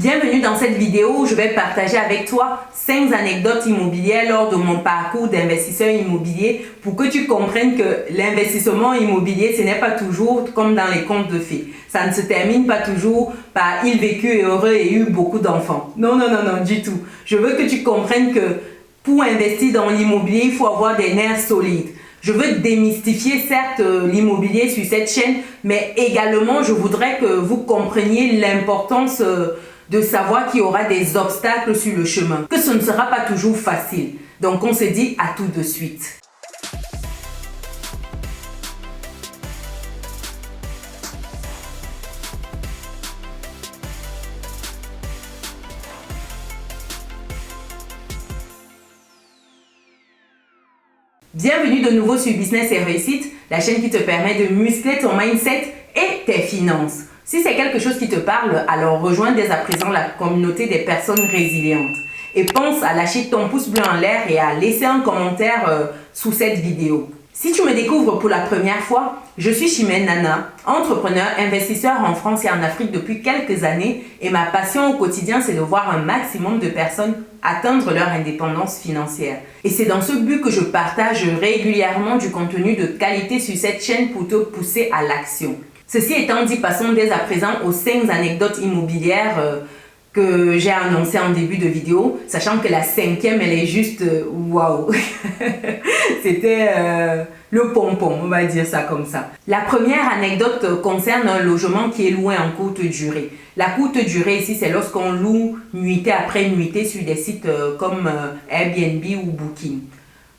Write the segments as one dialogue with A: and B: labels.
A: Bienvenue dans cette vidéo où je vais partager avec toi 5 anecdotes immobilières lors de mon parcours d'investisseur immobilier pour que tu comprennes que l'investissement immobilier, ce n'est pas toujours comme dans les contes de fées. Ça ne se termine pas toujours par il vécut heureux et eut beaucoup d'enfants. Non, du tout. Je veux que tu comprennes que pour investir dans l'immobilier, il faut avoir des nerfs solides. Je veux démystifier certes l'immobilier sur cette chaîne, mais également je voudrais que vous compreniez l'importance de savoir qu'il y aura des obstacles sur le chemin, que ce ne sera pas toujours facile. Donc on se dit à tout de suite. Bienvenue de nouveau sur Business et Réussite, la chaîne qui te permet de muscler ton mindset et tes finances. Si c'est quelque chose qui te parle, alors rejoins dès à présent la communauté des personnes résilientes. Et pense à lâcher ton pouce bleu en l'air et à laisser un commentaire sous cette vidéo. Si tu me découvres pour la première fois, je suis Chimène Nana, entrepreneur, investisseur en France et en Afrique depuis quelques années et ma passion au quotidien, c'est de voir un maximum de personnes atteindre leur indépendance financière. Et c'est dans ce but que je partage régulièrement du contenu de qualité sur cette chaîne pour te pousser à l'action. Ceci étant dit, passons dès à présent aux 5 anecdotes immobilières que j'ai annoncé en début de vidéo, sachant que la 5e, elle est juste waouh. C'était le pompon, on va dire ça comme ça. La première anecdote concerne un logement qui est loué en courte durée. La courte durée ici, c'est lorsqu'on loue nuitée après nuitée sur des sites comme Airbnb ou Booking.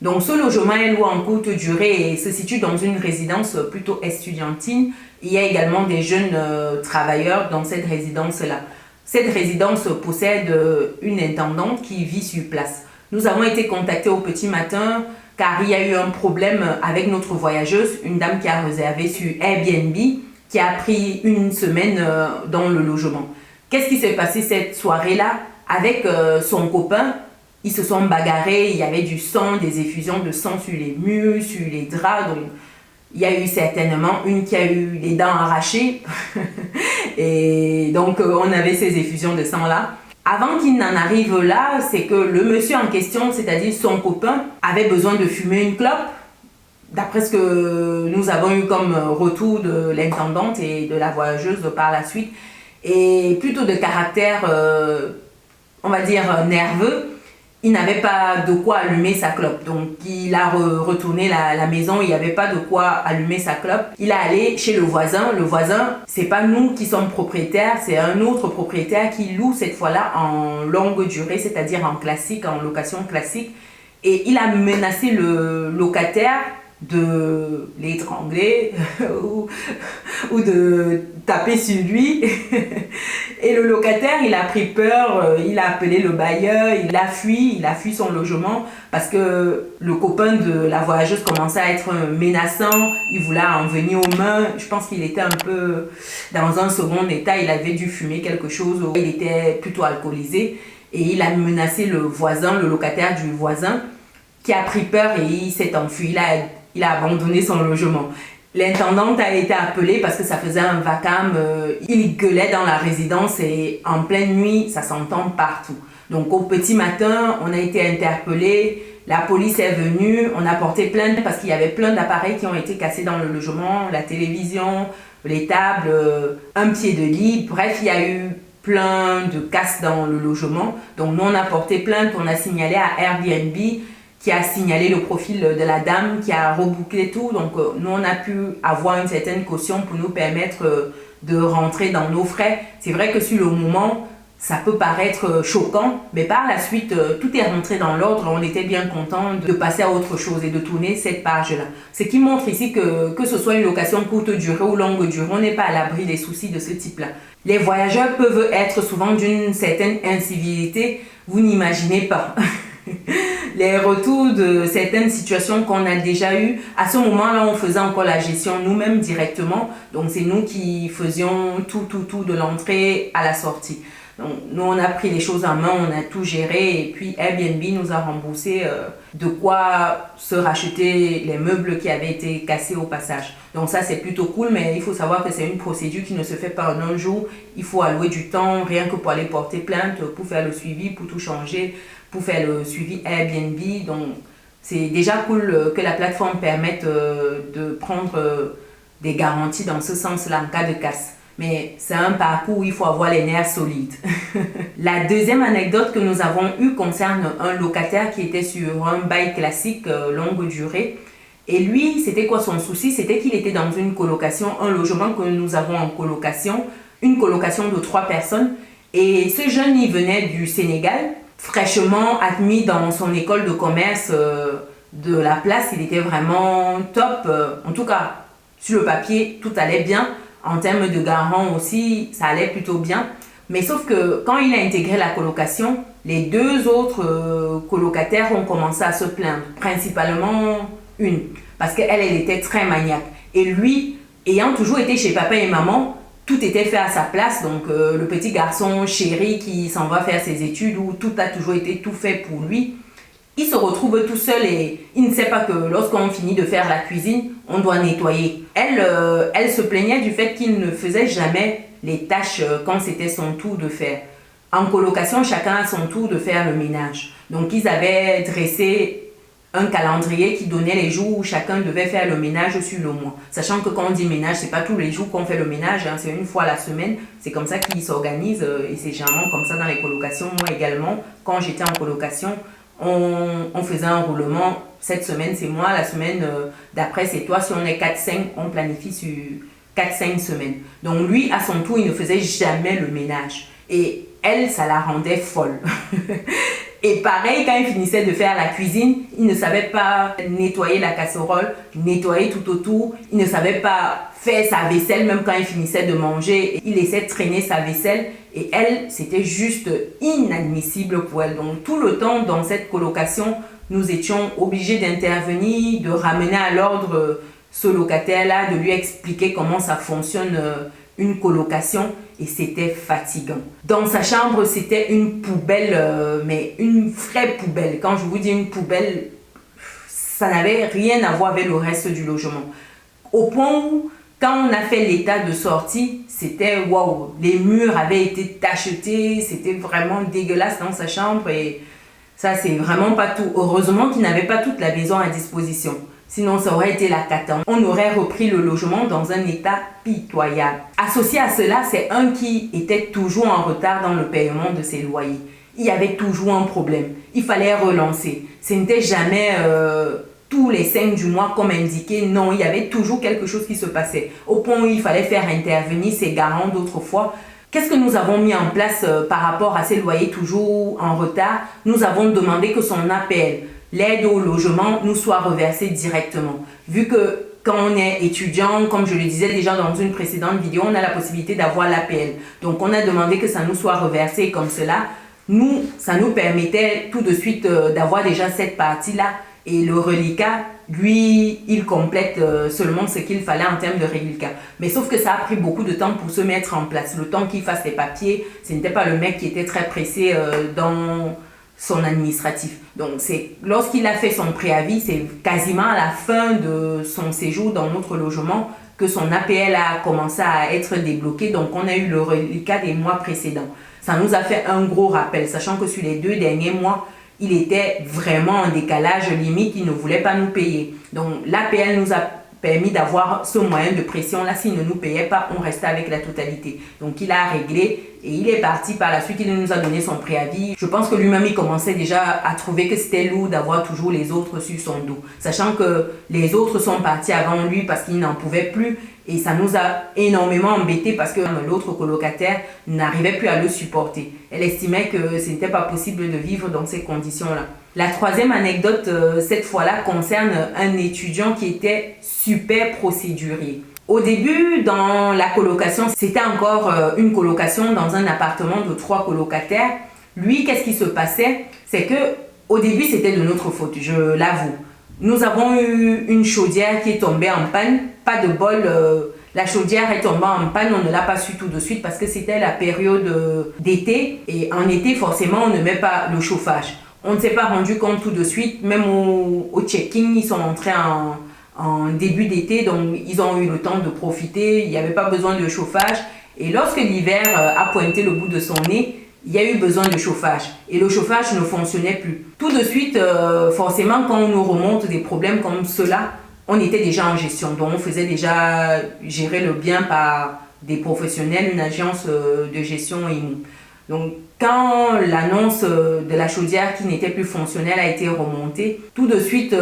A: Donc ce logement est loué en courte durée et se situe dans une résidence plutôt estudiantine. Il y a également des jeunes travailleurs dans cette résidence-là. Cette résidence possède une intendante qui vit sur place. Nous avons été contactés au petit matin car il y a eu un problème avec notre voyageuse, une dame qui a réservé sur Airbnb, qui a pris une semaine dans le logement. Qu'est-ce qui s'est passé cette soirée-là? Avec son copain, ils se sont bagarrés, il y avait du sang, des effusions de sang sur les murs, sur les draps, donc il y a eu certainement une qui a eu les dents arrachées et donc on avait ces effusions de sang là. Avant qu'il n'en arrive là, c'est que le monsieur en question, c'est-à-dire son copain, avait besoin de fumer une clope. D'après ce que nous avons eu comme retour de l'intendante et de la voyageuse par la suite, et plutôt de caractère, on va dire, nerveux, il n'avait pas de quoi allumer sa clope. Donc, il a retourné la maison, il n'y avait pas de quoi allumer sa clope. Il est allé chez le voisin. Le voisin, c'est pas nous qui sommes propriétaires, c'est un autre propriétaire qui loue cette fois-là en longue durée, c'est-à-dire en classique, en location classique. Et il a menacé le locataire de l'étrangler ou de taper sur lui. Et le locataire, il a pris peur, il a appelé le bailleur, il a fui son logement parce que le copain de la voyageuse commençait à être menaçant, il voulait en venir aux mains. Je pense qu'il était un peu dans un second état, il avait dû fumer quelque chose, il était plutôt alcoolisé et il a menacé le voisin, le locataire du voisin qui a pris peur et il s'est enfui, il a abandonné son logement. L'intendante a été appelée parce que ça faisait un vacarme, il gueulait dans la résidence et en pleine nuit, ça s'entend partout. Donc au petit matin, on a été interpellés, la police est venue, on a porté plainte parce qu'il y avait plein d'appareils qui ont été cassés dans le logement, la télévision, les tables, un pied de lit, bref, il y a eu plein de casses dans le logement. Donc nous on a porté plainte, on a signalé à Airbnb, qui a signalé le profil de la dame, qui a rebouclé tout. Donc, nous, on a pu avoir une certaine caution pour nous permettre de rentrer dans nos frais. C'est vrai que sur le moment, ça peut paraître choquant, mais par la suite, tout est rentré dans l'ordre. On était bien content de passer à autre chose et de tourner cette page-là. Ce qui montre ici que ce soit une location courte durée ou longue durée, on n'est pas à l'abri des soucis de ce type-là. Les voyageurs peuvent être souvent d'une certaine incivilité, vous n'imaginez pas. Les retours de certaines situations qu'on a déjà eues, à ce moment-là, on faisait encore la gestion nous-mêmes directement. Donc, c'est nous qui faisions tout de l'entrée à la sortie. Donc, nous, on a pris les choses en main, on a tout géré et puis Airbnb nous a remboursé de quoi se racheter les meubles qui avaient été cassés au passage. Donc ça, c'est plutôt cool, mais il faut savoir que c'est une procédure qui ne se fait pas en un jour. Il faut allouer du temps, rien que pour aller porter plainte, pour faire le suivi, pour tout changer, pour faire le suivi Airbnb. Donc, c'est déjà cool que la plateforme permette de prendre des garanties dans ce sens-là en cas de casse. Mais c'est un parcours où il faut avoir les nerfs solides. La deuxième anecdote que nous avons eue concerne un locataire qui était sur un bail classique longue durée. Et lui, c'était quoi son souci? C'était qu'il était dans une colocation, un logement que nous avons en colocation, une colocation de 3 personnes. Et ce jeune, il venait du Sénégal, fraîchement admis dans son école de commerce de la place. Il était vraiment top. En tout cas, sur le papier, tout allait bien. En termes de garant aussi, ça allait plutôt bien. Mais sauf que quand il a intégré la colocation, les 2 autres colocataires ont commencé à se plaindre. Principalement une. Parce qu'elle, elle était très maniaque. Et lui, ayant toujours été chez papa et maman, tout était fait à sa place. Donc le petit garçon chéri qui s'en va faire ses études, où tout a toujours été tout fait pour lui, il se retrouve tout seul et il ne sait pas que lorsqu'on finit de faire la cuisine, on doit nettoyer. Elle se plaignait du fait qu'il ne faisait jamais les tâches quand c'était son tour de faire. En colocation, chacun a son tour de faire le ménage. Donc ils avaient dressé un calendrier qui donnait les jours où chacun devait faire le ménage sur le mois. Sachant que quand on dit ménage, c'est pas tous les jours qu'on fait le ménage, hein, c'est une fois la semaine. C'est comme ça qu'ils s'organisent et c'est généralement comme ça dans les colocations. Moi également, quand j'étais en colocation, on faisait un roulement. Cette semaine, c'est moi. La semaine d'après, c'est toi. Si on est 4-5, on planifie sur 4-5 semaines. Donc lui, à son tour, il ne faisait jamais le ménage. Et elle, ça la rendait folle. Et pareil, quand il finissait de faire la cuisine, il ne savait pas nettoyer la casserole, nettoyer tout autour. Il ne savait pas faire sa vaisselle, même quand il finissait de manger. Il laissait traîner sa vaisselle. Et elle, c'était juste inadmissible pour elle. Donc tout le temps dans cette colocation, nous étions obligés d'intervenir, de ramener à l'ordre ce locataire-là, de lui expliquer comment ça fonctionne une colocation. Et c'était fatigant. Dans sa chambre, c'était une poubelle, mais une vraie poubelle. Quand je vous dis une poubelle, ça n'avait rien à voir avec le reste du logement. Au point où, quand on a fait l'état de sortie, c'était waouh, les murs avaient été tachetés, c'était vraiment dégueulasse dans sa chambre et ça, c'est vraiment pas tout. Heureusement qu'il n'avait pas toute la maison à disposition. Sinon, ça aurait été la cata. On aurait repris le logement dans un état pitoyable. Associé à cela, c'est un qui était toujours en retard dans le paiement de ses loyers. Il y avait toujours un problème. Il fallait relancer. Ce n'était jamais tous les 5 du mois comme indiqué. Non, il y avait toujours quelque chose qui se passait. Au point où il fallait faire intervenir ses garants d'autrefois. Qu'est-ce que nous avons mis en place par rapport à ces loyers toujours en retard? Nous avons demandé que son APL, l'aide au logement, nous soit reversée directement. Vu que quand on est étudiant, comme je le disais déjà dans une précédente vidéo, on a la possibilité d'avoir l'APL. Donc on a demandé que ça nous soit reversé comme cela. Nous, ça nous permettait tout de suite d'avoir déjà cette partie-là. Et le reliquat, lui, il complète seulement ce qu'il fallait en termes de reliquat. Mais sauf que ça a pris beaucoup de temps pour se mettre en place. Le temps qu'il fasse les papiers, ce n'était pas le mec qui était très pressé dans son administratif. Donc, c'est lorsqu'il a fait son préavis, c'est quasiment à la fin de son séjour dans notre logement que son APL a commencé à être débloqué. Donc, on a eu le reliquat des mois précédents. Ça nous a fait un gros rappel, sachant que sur les 2 derniers mois, il était vraiment en décalage limite, il ne voulait pas nous payer. Donc, l'APL nous a permis d'avoir ce moyen de pression-là. S'il ne nous payait pas, on restait avec la totalité. Donc, il a réglé et il est parti par la suite. Il nous a donné son préavis. Je pense que lui-même, il commençait déjà à trouver que c'était lourd d'avoir toujours les autres sur son dos. Sachant que les autres sont partis avant lui parce qu'ils n'en pouvaient plus. Et ça nous a énormément embêtés parce que l'autre colocataire n'arrivait plus à le supporter. Elle estimait que ce n'était pas possible de vivre dans ces conditions-là. La troisième anecdote, cette fois-là, concerne un étudiant qui était super procédurier. Au début, dans la colocation, c'était encore une colocation dans un appartement de 3 colocataires. Lui, qu'est-ce qui se passait? C'est que au début, c'était de notre faute, je l'avoue. Nous avons eu une chaudière qui est tombée en panne, pas de bol. La chaudière est tombée en panne, on ne l'a pas su tout de suite parce que c'était la période d'été. Et en été, forcément, on ne met pas le chauffage. On ne s'est pas rendu compte tout de suite, même au check-in, ils sont entrés en début d'été, donc ils ont eu le temps de profiter, il n'y avait pas besoin de chauffage. Et lorsque l'hiver a pointé le bout de son nez, il y a eu besoin de chauffage. Et le chauffage ne fonctionnait plus. Tout de suite, forcément, quand on nous remonte des problèmes comme cela, on était déjà en gestion. Donc on faisait déjà gérer le bien par des professionnels, une agence de gestion IMO. Donc, quand l'annonce de la chaudière qui n'était plus fonctionnelle a été remontée, tout de suite,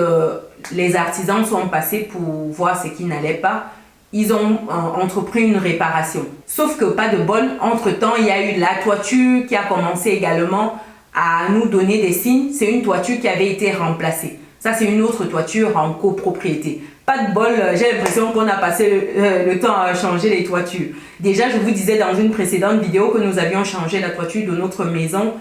A: les artisans sont passés pour voir ce qui n'allait pas. Ils ont entrepris une réparation. Sauf que pas de bol, entre-temps, il y a eu la toiture qui a commencé également à nous donner des signes. C'est une toiture qui avait été remplacée. Ça, c'est une autre toiture en copropriété. Pas de bol, j'ai l'impression qu'on a passé le temps à changer les toitures. Déjà, je vous disais dans une précédente vidéo que nous avions changé la toiture de notre maison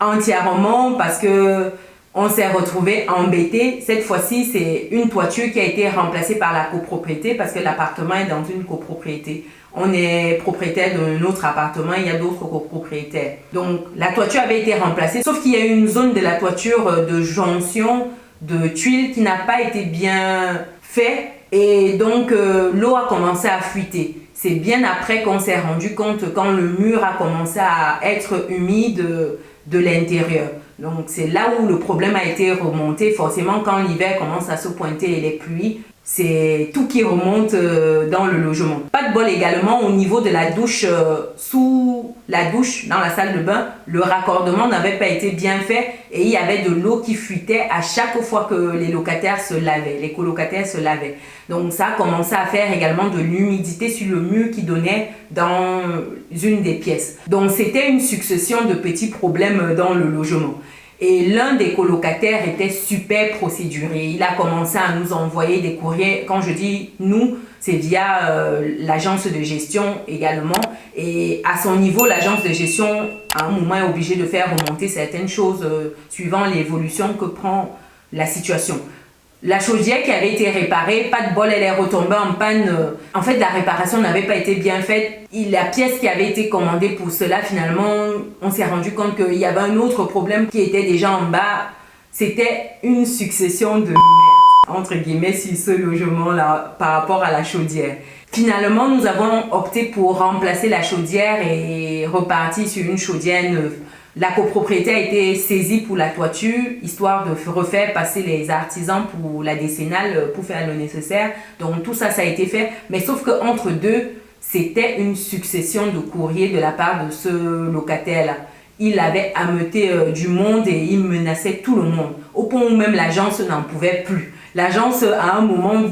A: entièrement parce que on s'est retrouvé embêté. Cette fois-ci, c'est une toiture qui a été remplacée par la copropriété parce que l'appartement est dans une copropriété. On est propriétaire d'un autre appartement, il y a d'autres copropriétaires. Donc, la toiture avait été remplacée, sauf qu'il y a une zone de la toiture de jonction de tuiles qui n'a pas été bien fait et donc l'eau a commencé à fuiter. C'est bien après qu'on s'est rendu compte quand le mur a commencé à être humide de l'intérieur. Donc c'est là où le problème a été remonté. Forcément, quand l'hiver commence à se pointer et les pluies, c'est tout qui remonte dans le logement. Pas de bol également au niveau de la douche, sous la douche, dans la salle de bain, le raccordement n'avait pas été bien fait et il y avait de l'eau qui fuitait à chaque fois que les locataires se lavaient, les colocataires se lavaient. Donc ça a commencé à faire également de l'humidité sur le mur qui donnait dans une des pièces. Donc c'était une succession de petits problèmes dans le logement. Et l'un des colocataires était super procéduré. Il a commencé à nous envoyer des courriers. Quand je dis nous, c'est via l'agence de gestion également. Et à son niveau, l'agence de gestion, à un moment, est obligée de faire remonter certaines choses suivant l'évolution que prend la situation. La chaudière qui avait été réparée, pas de bol, elle est retombée en panne. En fait, la réparation n'avait pas été bien faite. La pièce qui avait été commandée pour cela, finalement, on s'est rendu compte qu'il y avait un autre problème qui était déjà en bas. C'était une succession de merde, entre guillemets, sur ce logement-là par rapport à la chaudière. Finalement, nous avons opté pour remplacer la chaudière et repartir sur une chaudière neuve. La copropriété a été saisie pour la toiture, histoire de refaire passer les artisans pour la décennale, pour faire le nécessaire. Donc tout ça, ça a été fait. Mais sauf qu'entre deux, c'était une succession de courriers de la part de ce locataire-là. Il avait ameuté du monde et il menaçait tout le monde. Au point où même l'agence n'en pouvait plus. L'agence, à un moment,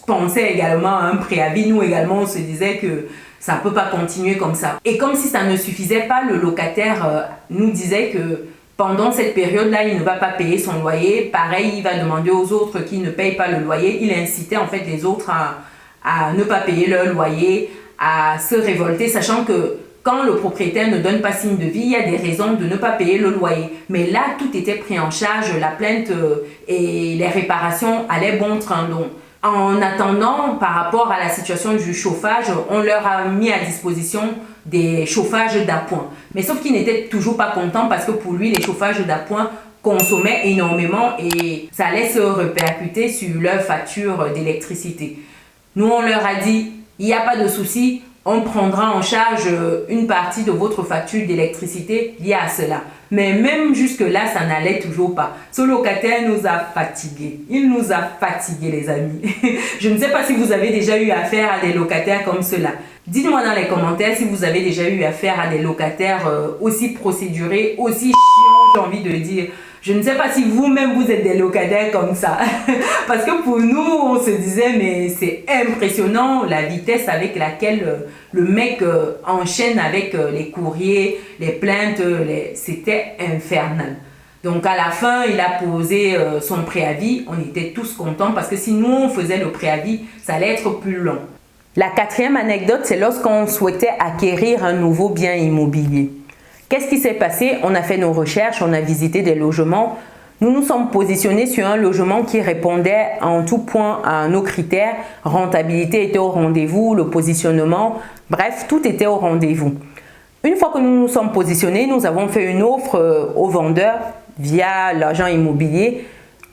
A: pensait également à un préavis. Nous également, on se disait que ça ne peut pas continuer comme ça. Et comme si ça ne suffisait pas, le locataire nous disait que pendant cette période-là, il ne va pas payer son loyer. Pareil, il va demander aux autres qui ne payent pas le loyer. Il incitait en fait les autres à ne pas payer leur loyer, à se révolter, sachant que quand le propriétaire ne donne pas signe de vie, il y a des raisons de ne pas payer le loyer. Mais là, tout était pris en charge, la plainte et les réparations allaient bon train. Donc, en attendant, par rapport à la situation du chauffage, on leur a mis à disposition des chauffages d'appoint. Mais sauf qu'ils n'étaient toujours pas contents parce que pour lui, les chauffages d'appoint consommaient énormément et ça allait se répercuter sur leur facture d'électricité. Nous, on leur a dit, il n'y a pas de souci, on prendra en charge une partie de votre facture d'électricité liée à cela. Mais même jusque-là, ça n'allait toujours pas. Ce locataire nous a fatigués. Il nous a fatigués, les amis. Je ne sais pas si vous avez déjà eu affaire à des locataires comme cela. Dites-moi dans les commentaires si vous avez déjà eu affaire à des locataires aussi procédurés, aussi chiants, j'ai envie de dire. Je ne sais pas si vous-même vous êtes des locataires comme ça. Parce que pour nous, on se disait, mais c'est impressionnant la vitesse avec laquelle le mec enchaîne avec les courriers, les plaintes, c'était infernal. Donc à la fin, il a posé son préavis. On était tous contents parce que si nous, on faisait le préavis, ça allait être plus long. La quatrième anecdote, c'est lorsqu'on souhaitait acquérir un nouveau bien immobilier. Qu'est-ce qui s'est passé? On a fait nos recherches, on a visité des logements. Nous nous sommes positionnés sur un logement qui répondait en tout point à nos critères. Rentabilité était au rendez-vous, le positionnement, bref, tout était au rendez-vous. Une fois que nous nous sommes positionnés, nous avons fait une offre au vendeur via l'agent immobilier.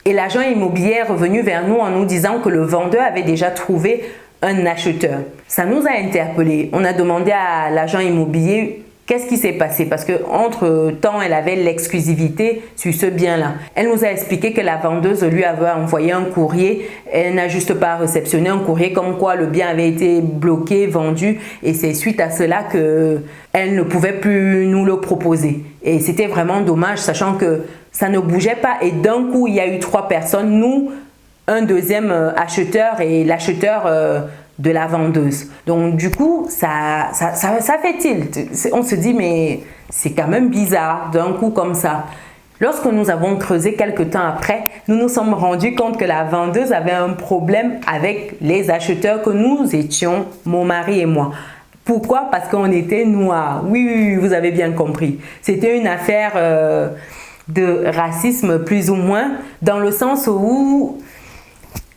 A: Et l'agent immobilier est revenu vers nous en nous disant que le vendeur avait déjà trouvé un acheteur. Ça nous a interpellés. On a demandé à l'agent immobilier qu'est-ce qui s'est passé parce qu'entre-temps, elle avait l'exclusivité sur ce bien-là. Elle nous a expliqué que la vendeuse lui avait envoyé un courrier. Elle n'a juste pas réceptionné un courrier comme quoi le bien avait été bloqué, vendu. Et c'est suite à cela qu'elle ne pouvait plus nous le proposer. Et c'était vraiment dommage, sachant que ça ne bougeait pas. Et d'un coup, il y a eu 3 personnes. Nous, un deuxième acheteur et l'acheteur de la vendeuse. Donc du coup, ça fait tilt. On se dit, mais c'est quand même bizarre d'un coup comme ça. Lorsque nous avons creusé quelques temps après, nous nous sommes rendus compte que la vendeuse avait un problème avec les acheteurs que nous étions, mon mari et moi. Pourquoi? Parce qu'on était noirs. Oui, vous avez bien compris. C'était une affaire de racisme plus ou moins, dans le sens où,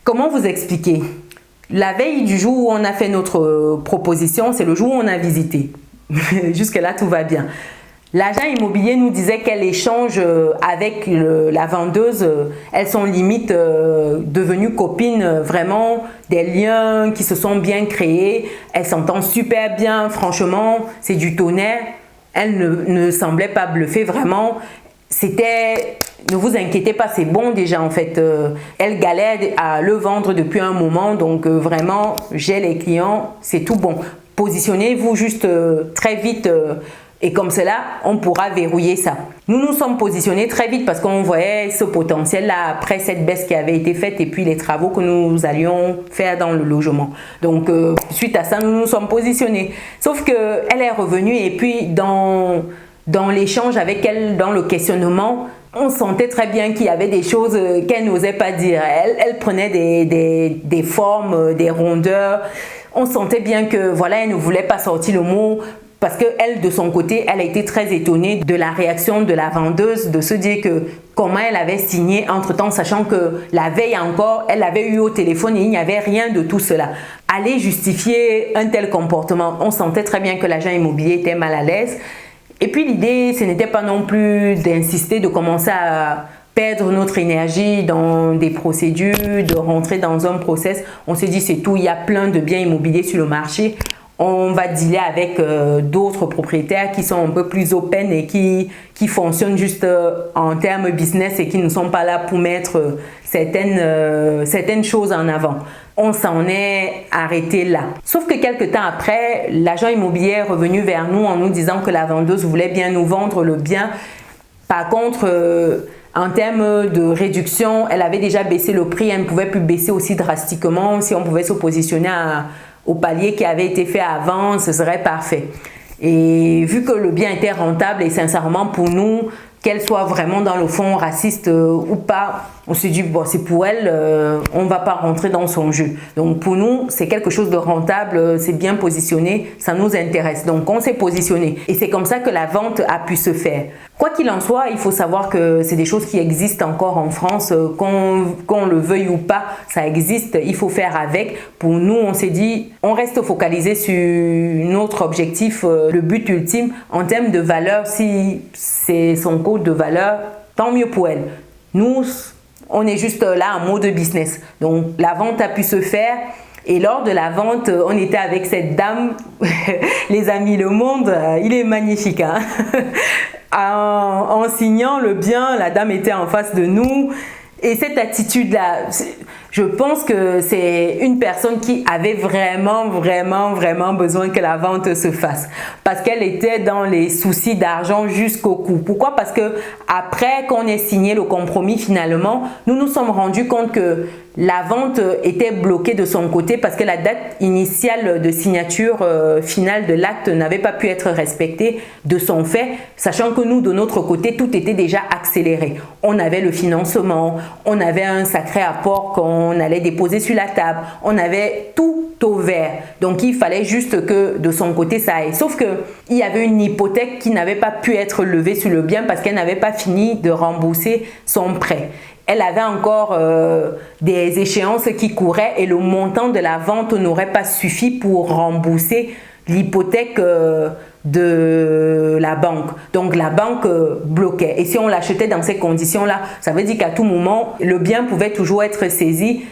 A: comment vous expliquer? La veille du jour où on a fait notre proposition, c'est le jour où on a visité. Jusque-là, tout va bien. L'agent immobilier nous disait qu'elle échange avec la vendeuse. Elles sont limite devenues copines, vraiment des liens qui se sont bien créés. Elles s'entendent super bien, franchement, c'est du tonnerre. Elle ne semblait pas bluffer, vraiment. C'était... Ne vous inquiétez pas, c'est bon déjà en fait. Elle galère à le vendre depuis un moment, donc vraiment, j'ai les clients, c'est tout bon. Positionnez-vous juste très vite et comme cela, on pourra verrouiller ça. Nous nous sommes positionnés très vite parce qu'on voyait ce potentiel-là après cette baisse qui avait été faite et puis les travaux que nous allions faire dans le logement. Donc, suite à ça, nous nous sommes positionnés. Sauf qu'elle est revenue et puis dans l'échange avec elle, dans le questionnement, on sentait très bien qu'il y avait des choses qu'elle n'osait pas dire. Elle prenait des formes, des rondeurs. On sentait bien que voilà, elle ne voulait pas sortir le mot parce qu'elle, de son côté, elle a été très étonnée de la réaction de la vendeuse, de se dire que comment elle avait signé entre-temps, sachant que la veille encore, elle avait eu au téléphone et il n'y avait rien de tout cela. Aller justifier un tel comportement, on sentait très bien que l'agent immobilier était mal à l'aise. Et puis l'idée, ce n'était pas non plus d'insister, de commencer à perdre notre énergie dans des procédures, de rentrer dans un process. On s'est dit c'est tout, il y a plein de biens immobiliers sur le marché. On va dealer avec d'autres propriétaires qui sont un peu plus open et qui fonctionnent juste en termes business et qui ne sont pas là pour mettre certaines choses en avant. On s'en est arrêté là. Sauf que quelques temps après, l'agent immobilier est revenu vers nous en nous disant que la vendeuse voulait bien nous vendre le bien. Par contre, en termes de réduction, elle avait déjà baissé le prix. Elle ne pouvait plus baisser aussi drastiquement. Si on pouvait se positionner au palier qui avait été fait avant, ce serait parfait. Et vu que le bien était rentable et sincèrement pour nous, qu'elle soit vraiment dans le fond raciste ou pas, on s'est dit, bon, c'est pour elle, on ne va pas rentrer dans son jeu. Donc pour nous, c'est quelque chose de rentable, c'est bien positionné, ça nous intéresse. Donc on s'est positionné et c'est comme ça que la vente a pu se faire. Quoi qu'il en soit, il faut savoir que c'est des choses qui existent encore en France, qu'on le veuille ou pas, ça existe, il faut faire avec. Pour nous, on s'est dit, on reste focalisé sur notre objectif, le but ultime en termes de valeur. Si c'est son code de valeur, tant mieux pour elle. Nous, on est juste là en mode business. Donc la vente a pu se faire. Et lors de la vente, on était avec cette dame, les amis, le monde, il est magnifique. Hein? En signant le bien, la dame était en face de nous. Et cette attitude-là, je pense que c'est une personne qui avait vraiment besoin que la vente se fasse. Parce qu'elle était dans les soucis d'argent jusqu'au cou. Pourquoi? Parce que après qu'on ait signé le compromis finalement, nous nous sommes rendus compte que la vente était bloquée de son côté parce que la date initiale de signature finale de l'acte n'avait pas pu être respectée de son fait, sachant que nous, de notre côté, tout était déjà accéléré. On avait le financement, on avait un sacré apport qu'on allait déposer sur la table, on avait tout au vert. Donc, il fallait juste que de son côté, ça aille. Sauf que il y avait une hypothèque qui n'avait pas pu être levée sur le bien parce qu'elle n'avait pas fini de rembourser son prêt. Elle avait encore des échéances qui couraient et le montant de la vente n'aurait pas suffi pour rembourser l'hypothèque de la banque. Donc la banque bloquait. Et si on l'achetait dans ces conditions-là, ça veut dire qu'à tout moment, le bien pouvait toujours être saisi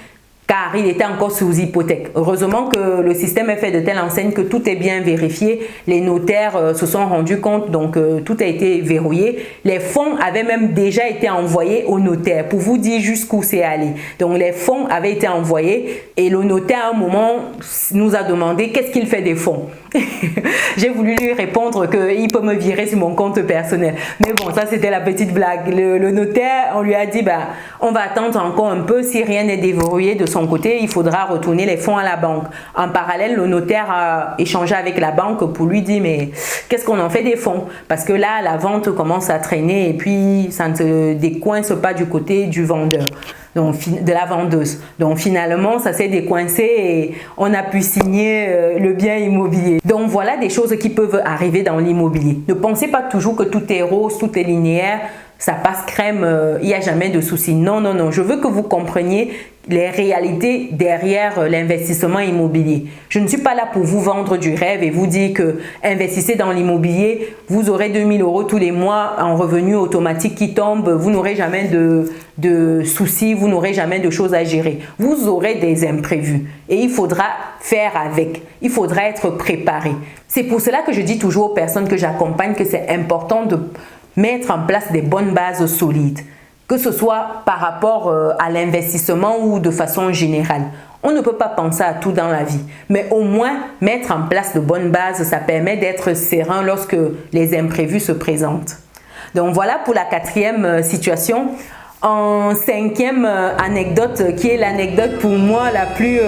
A: car il était encore sous hypothèque. Heureusement que le système est fait de telle enseigne que tout est bien vérifié. Les notaires se sont rendus compte, donc tout a été verrouillé. Les fonds avaient même déjà été envoyés au notaire pour vous dire jusqu'où c'est allé. Donc les fonds avaient été envoyés et le notaire à un moment nous a demandé qu'est-ce qu'il fait des fonds. J'ai voulu lui répondre qu'il peut me virer sur mon compte personnel. Mais bon, ça c'était la petite blague. Le notaire, on lui a dit, bah, on va attendre encore un peu. Si rien n'est déverrouillé de son côté, il faudra retourner les fonds à la banque. En parallèle, le notaire a échangé avec la banque pour lui dire, mais qu'est-ce qu'on en fait des fonds? Parce que là, la vente commence à traîner et puis ça ne se décoince pas du côté du vendeur. Donc, de la vendeuse. Donc finalement, ça s'est décoincé et on a pu signer le bien immobilier. Donc voilà des choses qui peuvent arriver dans l'immobilier. Ne pensez pas toujours que tout est rose, tout est linéaire, ça passe crème, il n'y a jamais de souci. Non, non, non. Je veux que vous compreniez les réalités derrière l'investissement immobilier. Je ne suis pas là pour vous vendre du rêve et vous dire que investissez dans l'immobilier, vous aurez 2000 € tous les mois en revenu automatique qui tombe, vous n'aurez jamais de soucis, vous n'aurez jamais de choses à gérer. Vous aurez des imprévus et il faudra faire avec, il faudra être préparé. C'est pour cela que je dis toujours aux personnes que j'accompagne que c'est important de mettre en place des bonnes bases solides, que ce soit par rapport à l'investissement ou de façon générale. On ne peut pas penser à tout dans la vie, mais au moins mettre en place de bonnes bases, ça permet d'être serein lorsque les imprévus se présentent. Donc voilà pour la quatrième situation. En cinquième anecdote, qui est l'anecdote pour moi la plus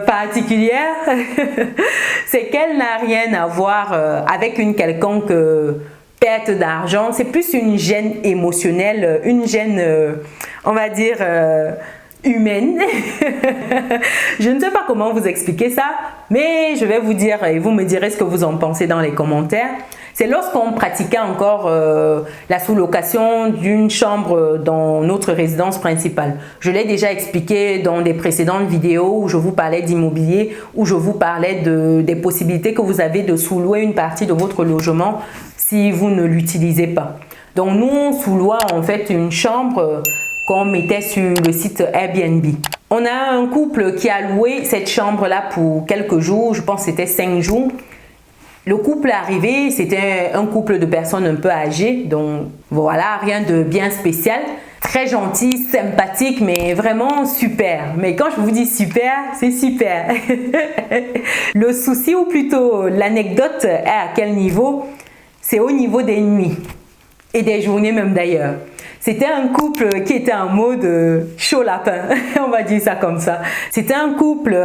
A: particulière, c'est qu'elle n'a rien à voir avec une quelconque perte d'argent. C'est plus une gêne émotionnelle, une gêne, on va dire, humaine. Je ne sais pas comment vous expliquer ça, mais je vais vous dire et vous me direz ce que vous en pensez dans les commentaires. C'est lorsqu'on pratiquait encore la sous-location d'une chambre dans notre résidence principale. Je l'ai déjà expliqué dans des précédentes vidéos où je vous parlais d'immobilier, où je vous parlais des possibilités que vous avez de sous-louer une partie de votre logement si vous ne l'utilisez pas. Donc nous, on sous-loue en fait une chambre qu'on mettait sur le site Airbnb. On a un couple qui a loué cette chambre-là pour quelques jours, je pense que c'était 5 jours. Le couple est arrivé, c'était un couple de personnes un peu âgées, donc voilà, rien de bien spécial. Très gentil, sympathique, mais vraiment super. Mais quand je vous dis super, c'est super. Le souci, ou plutôt l'anecdote, est à quel niveau? C'est au niveau des nuits et des journées même d'ailleurs. C'était un couple qui était en mode chaud lapin, on va dire ça comme ça. C'était un couple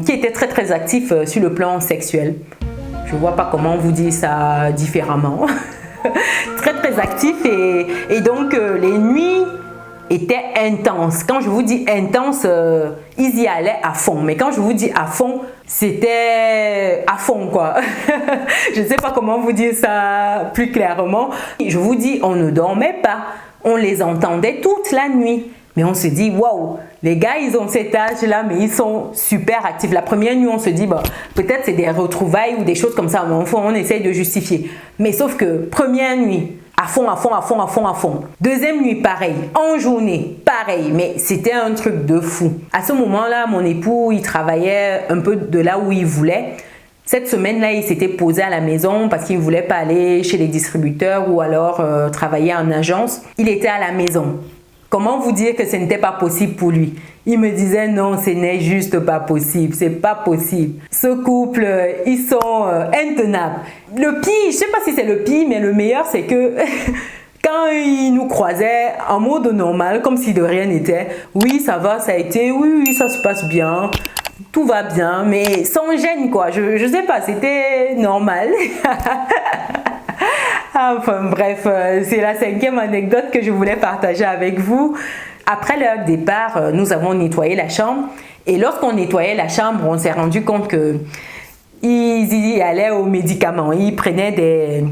A: qui était très très actif sur le plan sexuel. Je ne vois pas comment vous dire ça différemment. Très très actif et donc les nuits étaient intenses. Quand je vous dis intense, ils y allaient à fond. Mais quand je vous dis à fond, c'était à fond quoi. Je ne sais pas comment vous dire ça plus clairement. Je vous dis, on ne dormait pas. On les entendait toute la nuit. Mais on se dit, waouh, les gars, ils ont cet âge-là, mais ils sont super actifs. La première nuit, on se dit, bah, peut-être c'est des retrouvailles ou des choses comme ça. On essaye de justifier. Mais sauf que première nuit, à fond, à fond, à fond, à fond, à fond. Deuxième nuit, pareil. En journée, pareil. Mais c'était un truc de fou. À ce moment-là, mon époux, il travaillait un peu de là où il voulait. Cette semaine-là, il s'était posé à la maison parce qu'il ne voulait pas aller chez les distributeurs ou alors travailler en agence. Il était à la maison. Comment vous dire que ce n'était pas possible pour lui? Il me disait non, ce n'est juste pas possible, c'est pas possible. Ce couple, ils sont intenables. Le pire, je ne sais pas si c'est le pire, mais le meilleur, c'est que quand ils nous croisaient en mode normal, comme si de rien n'était, oui, ça va, ça a été, oui, oui, ça se passe bien, tout va bien, mais sans gêne, quoi. Je ne sais pas, c'était normal. Enfin bref, c'est la cinquième anecdote que je voulais partager avec vous. Après leur départ, nous avons nettoyé la chambre Et lorsqu'on nettoyait la chambre, on s'est rendu compte que ils y allaient aux médicaments. Ils prenaient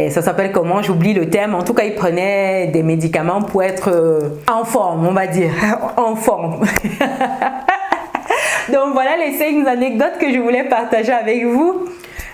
A: ça s'appelle comment? J'oublie le terme. En tout cas, ils prenaient des médicaments pour être en forme, on va dire. En forme. Donc voilà les 5 anecdotes que je voulais partager avec vous.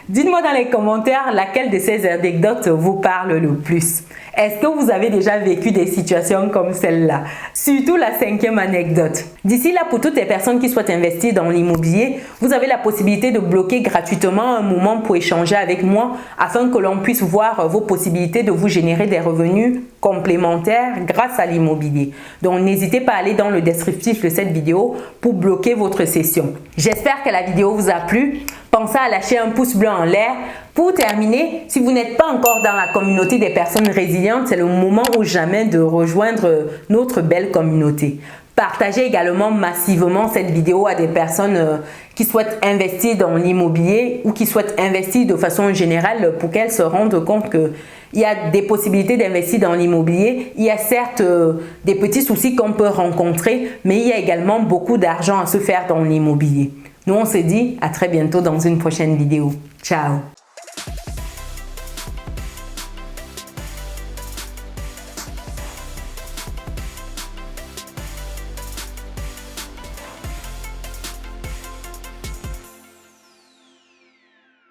A: Dites-moi dans les commentaires laquelle de ces anecdotes vous parle le plus. Est-ce que vous avez déjà vécu des situations comme celle-là? Surtout la 5e anecdote. D'ici là, pour toutes les personnes qui souhaitent investir dans l'immobilier, vous avez la possibilité de bloquer gratuitement un moment pour échanger avec moi afin que l'on puisse voir vos possibilités de vous générer des revenus complémentaires grâce à l'immobilier. Donc n'hésitez pas à aller dans le descriptif de cette vidéo pour bloquer votre session. J'espère que la vidéo vous a plu. Pensez à lâcher un pouce bleu en l'air. Pour terminer, si vous n'êtes pas encore dans la communauté des personnes résilientes, c'est le moment ou jamais de rejoindre notre belle communauté. Partagez également massivement cette vidéo à des personnes qui souhaitent investir dans l'immobilier ou qui souhaitent investir de façon générale pour qu'elles se rendent compte qu'il y a des possibilités d'investir dans l'immobilier. Il y a certes des petits soucis qu'on peut rencontrer, mais il y a également beaucoup d'argent à se faire dans l'immobilier. Nous, on se dit à très bientôt dans une prochaine vidéo. Ciao!